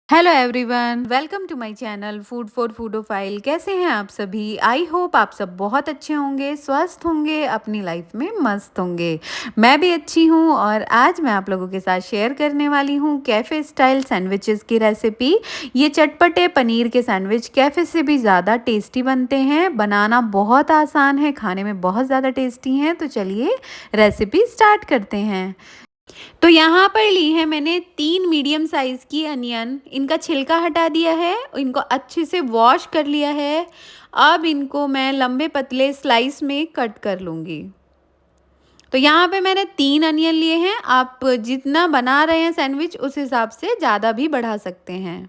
Hello everyone, welcome to my channel food for foodophile. कैसे हैं आप सभी? आई होप आप सब बहुत अच्छे होंगे, स्वस्थ होंगे, अपनी लाइफ में मस्त होंगे। मैं भी अच्छी हूँ और आज मैं आप लोगों के साथ शेयर करने वाली हूँ कैफ़े स्टाइल सैंडविचेस की रेसिपी। ये चटपटे पनीर के सैंडविच कैफ़े से भी ज़्यादा टेस्टी बनते हैं, बनाना बहुत आसान है, खाने में बहुत ज़्यादा टेस्टी हैं। तो चलिए रेसिपी स्टार्ट करते हैं। तो यहाँ पर ली है मैंने 3 मीडियम साइज़ की अनियन। इनका छिलका हटा दिया है, इनको अच्छे से वॉश कर लिया है। अब इनको मैं लंबे पतले स्लाइस में कट कर लूँगी। तो यहाँ पे मैंने 3 अनियन लिए हैं, आप जितना बना रहे हैं सैंडविच उस हिसाब से ज़्यादा भी बढ़ा सकते हैं।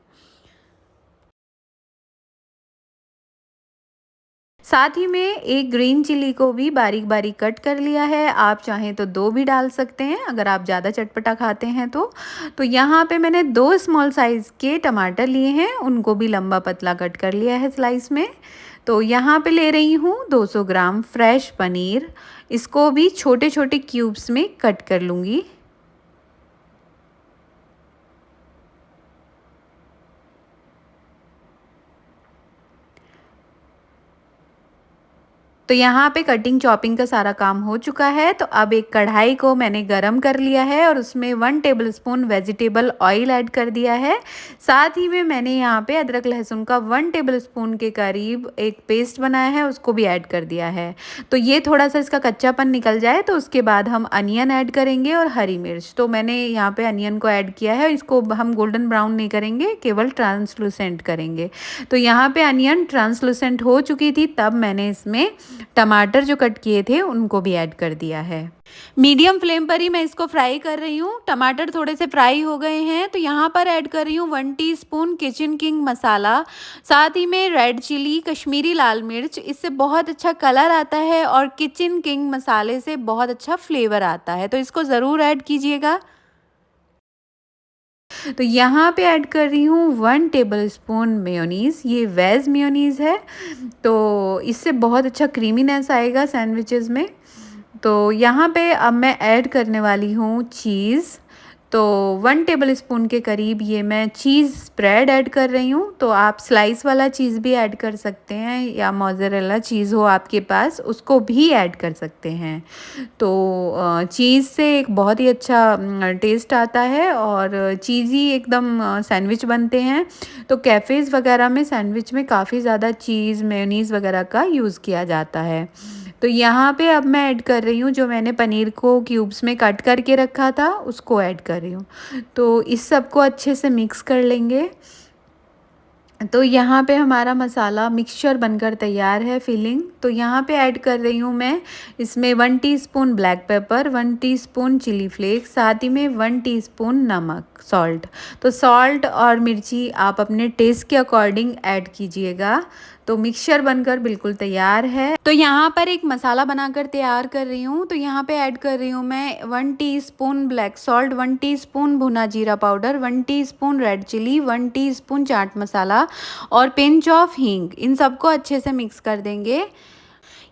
साथ ही में एक ग्रीन चिली को भी बारीक-बारीक कट कर लिया है। आप चाहें तो 2 भी डाल सकते हैं अगर आप ज़्यादा चटपटा खाते हैं तो। तो यहाँ पे मैंने 2 स्मॉल साइज़ के टमाटर लिए हैं, उनको भी लंबा पतला कट कर लिया है स्लाइस में। तो यहाँ पे ले रही हूँ 200 ग्राम फ्रेश पनीर, इसको भी छोटे-छोटे क्यूब्स में कट कर लूँगी। तो यहाँ पे कटिंग चॉपिंग का सारा काम हो चुका है। तो अब एक कढ़ाई को मैंने गरम कर लिया है और उसमें 1 टेबलस्पून वेजिटेबल ऑयल ऐड कर दिया है। साथ ही में मैंने यहाँ पे अदरक लहसुन का 1 टेबलस्पून के करीब एक पेस्ट बनाया है, उसको भी ऐड कर दिया है। तो ये थोड़ा-सा इसका कच्चापन निकल जाए तो उसके बाद हम अनियन ऐड करेंगे और हरी मिर्च। तो मैंने यहाँ पे अनियन को ऐड किया है, इसको हम गोल्डन ब्राउन नहीं करेंगे, केवल ट्रांसलूसेंट करेंगे। तो यहाँ पे अनियन ट्रांसलूसेंट हो चुकी थी, तब मैंने इसमें टमाटर जो कट किए थे उनको भी ऐड कर दिया है। मीडियम फ्लेम पर ही मैं इसको फ्राई कर रही हूँ। टमाटर थोड़े से फ्राई हो गए हैं तो यहाँ पर ऐड कर रही हूँ 1 टीस्पून किचन किंग मसाला। साथ ही में रेड चिली, कश्मीरी लाल मिर्च, इससे बहुत अच्छा कलर आता है और किचन किंग मसाले से बहुत अच्छा फ्लेवर आता है, तो इसको ज़रूर ऐड कीजिएगा। तो यहाँ पे ऐड कर रही हूँ 1 टेबलस्पून मेयोनीज़, ये वेज मेयोनीज़ है। तो इससे बहुत अच्छा क्रीमीनेस आएगा सैंडविचेस में। तो यहाँ पे अब मैं ऐड करने वाली हूँ चीज़। तो 1 टेबलस्पून के करीब ये मैं चीज़ स्प्रेड ऐड कर रही हूँ। तो आप स्लाइस वाला चीज़ भी ऐड कर सकते हैं या मोज़रेला चीज़ हो आपके पास उसको भी ऐड कर सकते हैं। तो चीज़ से एक बहुत ही अच्छा टेस्ट आता है और चीज़ी एकदम सैंडविच बनते हैं। तो कैफ़ेज़ वगैरह में सैंडविच में काफ़ी ज़्यादा चीज़, मेयोनीज़ वगैरह का यूज़ किया जाता है। तो यहाँ पे अब मैं ऐड कर रही हूँ जो मैंने पनीर को क्यूब्स में कट करके रखा था, उसको ऐड कर रही हूँ। तो इस सबको अच्छे से मिक्स कर लेंगे। तो यहाँ पे हमारा मसाला मिक्सचर बनकर तैयार है फिलिंग। तो यहाँ पे ऐड कर रही हूँ मैं इसमें 1 teaspoon black pepper, 1 teaspoon chilli flakes, साथ ही में 1 टीस्पून नमक, सॉल्ट। तो सॉल्ट और मिर्ची आप अपने टेस्ट के अकॉर्डिंग ऐड कीजिएगा। तो मिक्सचर बनकर बिल्कुल तैयार है। तो यहाँ पर एक मसाला बनाकर तैयार कर रही हूँ। तो यहाँ पे ऐड कर रही हूँ मैं 1 टीस्पून ब्लैक सॉल्ट, 1 टीस्पून भुना जीरा powder, 1 teaspoon red chili, 1 teaspoon chaat masala और पिंच ऑफ हींग। इन सबको अच्छे से मिक्स कर देंगे।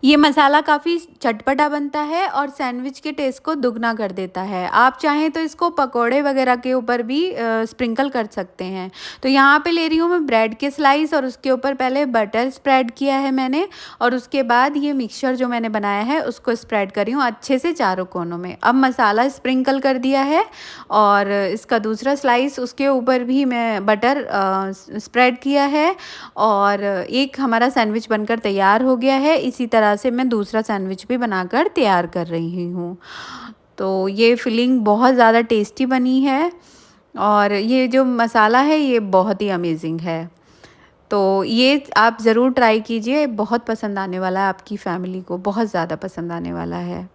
ये मसाला काफ़ी चटपटा बनता है और सैंडविच के टेस्ट को दुगना कर देता है। आप चाहें तो इसको पकोड़े वगैरह के ऊपर भी स्प्रिंकल कर सकते हैं। तो यहाँ पे ले रही हूँ मैं ब्रेड के स्लाइस और उसके ऊपर पहले बटर स्प्रेड किया है मैंने और उसके बाद ये मिक्सचर जो मैंने बनाया है उसको स्प्रेड कर रही हूँ अच्छे से चारों कोनों में। अब मसाला स्प्रिंकल कर दिया है और इसका दूसरा स्लाइस उसके ऊपर भी मैं बटर स्प्रेड किया है और एक हमारा सैंडविच बनकर तैयार हो गया है। इसी तरह से मैं दूसरा सैंडविच भी बनाकर तैयार कर रही हूँ। तो ये फिलिंग बहुत ज़्यादा टेस्टी बनी है और ये जो मसाला है ये बहुत ही अमेजिंग है। तो ये आप ज़रूर ट्राई कीजिए, बहुत पसंद आने वाला है आपकी फैमिली को, बहुत ज़्यादा पसंद आने वाला है।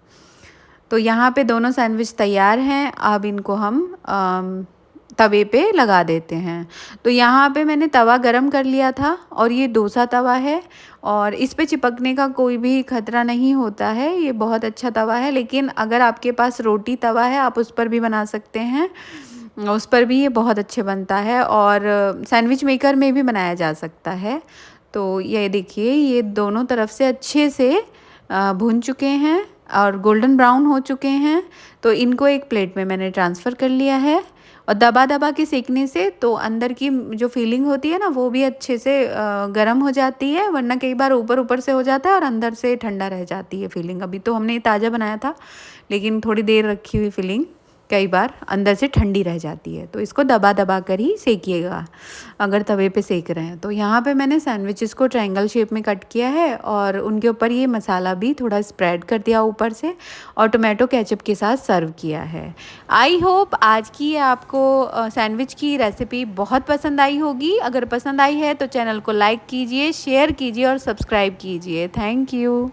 तो यहाँ पे दोनों सैंडविच तैयार हैं, अब इनको हम तवे पे लगा देते हैं। तो यहाँ पे मैंने तवा गरम कर लिया था और ये डोसा तवा है और इस पे चिपकने का कोई भी खतरा नहीं होता है, ये बहुत अच्छा तवा है। लेकिन अगर आपके पास रोटी तवा है आप उस पर भी बना सकते हैं, उस पर भी ये बहुत अच्छे बनता है और सैंडविच मेकर में भी बनाया जा सकता है। तो ये देखिए ये दोनों तरफ से अच्छे से भुन चुके हैं और गोल्डन ब्राउन हो चुके हैं। तो इनको एक प्लेट में मैंने ट्रांसफ़र कर लिया है और दबा-दबा के सेकने से तो अंदर की जो फीलिंग होती है ना वो भी अच्छे से गर्म हो जाती है, वरना कई बार ऊपर-ऊपर से हो जाता है और अंदर से ठंडा रह जाती है फीलिंग। अभी तो हमने ताज़ा बनाया था, लेकिन थोड़ी देर रखी हुई फीलिंग कई बार अंदर से ठंडी रह जाती है। तो इसको दबा-दबा कर ही सेकिएगा, अगर तवे पे सेक रहे हैं। तो यहाँ पे मैंने सैंडविचेस को ट्रायंगल शेप में कट किया है और उनके ऊपर ये मसाला भी थोड़ा स्प्रेड कर दिया ऊपर से और टोमेटो केचप के साथ सर्व किया है। आई होप आज की आपको सैंडविच की रेसिपी बहुत पसंद आई होगी। अगर पसंद आई है तो चैनल को लाइक कीजिए, शेयर कीजिए और सब्सक्राइब कीजिए। Thank you.